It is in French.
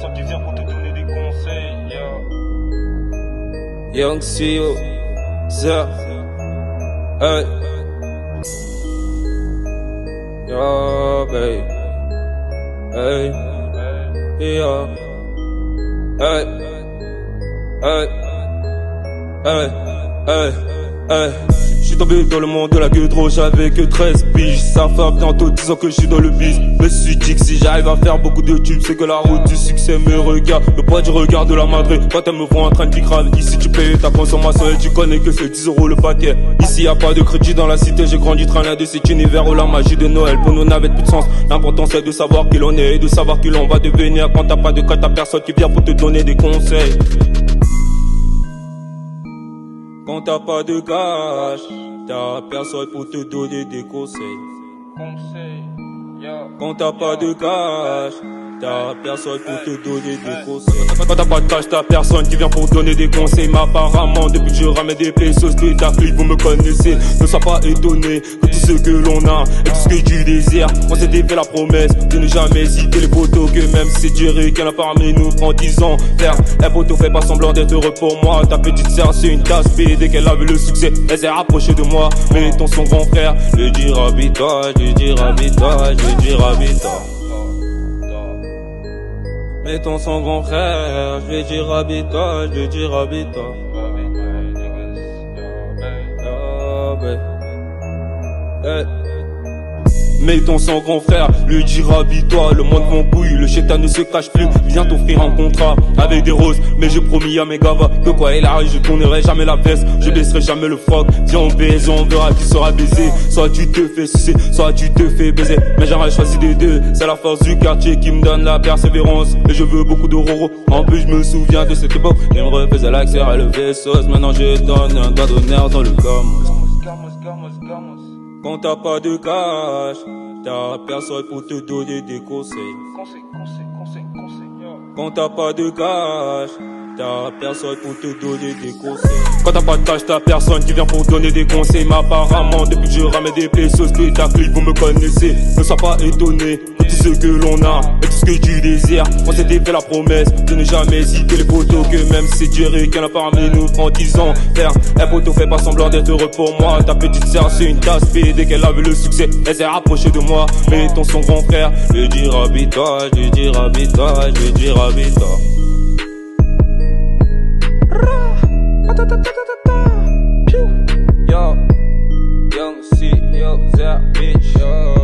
personne qui vient pour te donner des conseils. Young CEO, Zer, hey, yo, babe, hey, yo, hey, hey, hey, hey, hey. J'suis tombé dans le monde de la gueudreau, j'avais que 13 piges. Ça fait bientôt 10 ans que j'suis dans le biz. Me suis dit que si j'arrive à faire beaucoup de tubes, c'est que la route du succès me regarde. Le poids du regard de la madré, quand elle me voit en train de grave. Ici tu payes ta consommation et tu connais que c'est 10 € le paquet. Ici y a pas de crédit dans la cité, j'ai grandi train là de cet univers où la magie de Noël pour nous n'avait plus de sens. L'important c'est de savoir qui l'on est et de savoir qui l'on va devenir. Quand t'as pas de cas, t'as personne qui vient pour te donner des conseils. Quand t'as pas de cash, t'as personne pour te donner des conseils. Quand t'as pas de cash, t'as personne pour te donner des conseils. Quand t'as pas de cash, t'as personne qui vient pour donner des conseils. Mais apparemment, depuis que je ramène des pesos de ta clique, vous me connaissez. Ne sois pas étonné que tout ce que l'on a et tout ce que tu désires. On s'était fait la promesse de ne jamais citer les poteaux. Que même si c'est Jerry qui en a parmi nous prend 10 ans. Faire un poteau fait pas semblant d'être heureux pour moi. Ta petite sœur c'est une tasse B. Dès qu'elle a vu le succès, elle s'est rapprochée de moi. Mais ton son grand frère, je dis rabis-toi, je dis rabis-toi, je dis rabis-toi. Mettons son grand frère, je vais dire habite-toi, je vais dire habite-toi. Mettons son grand frère, lui dire habille-toi. Le monde m'embrouille, le chétan ne se cache plus. Viens t'offrir un contrat avec des roses. Mais j'ai promis à mes gavas que quoi il arrive, je tournerai jamais la veste. Je baisserai jamais le froc. Viens on baise, on verra qui sera baisé. Soit tu te fais sucer, soit tu te fais baiser. Mais j'aurais choisi des deux. C'est la force du quartier qui me donne la persévérance. Et je veux beaucoup de roro. En plus je me souviens de cette époque. Il me refaisait l'accès à lever sauce. Maintenant je donne un doigt d'honneur dans le gamos. Quand t'as pas de cash, t'as personne pour te donner des conseils. Quand t'as pas de cash, t'as personne pour te donner des conseils. Quand t'as pas de cash, t'as personne qui vient pour donner des conseils. Mais apparemment, depuis que je ramène des pesos de ta clique, vous me connaissez. Ne sois pas étonné de tout ce que l'on a et tout ce que tu désires. On s'était fait la promesse de ne jamais citer les poteaux. Que même si c'est Jerry qui en a parmi nous prend 10 ans. Faire un poteau fait pas semblant d'être heureux pour moi. Ta petite sœur c'est une tasse B. Dès qu'elle a vu le succès, elle s'est rapprochée de moi. Mais ton son grand frère, je dis rabis-toi, je dis rabis-toi, je dis rabis-toi. Yo, Young CEO, Zer, bitch. Yo.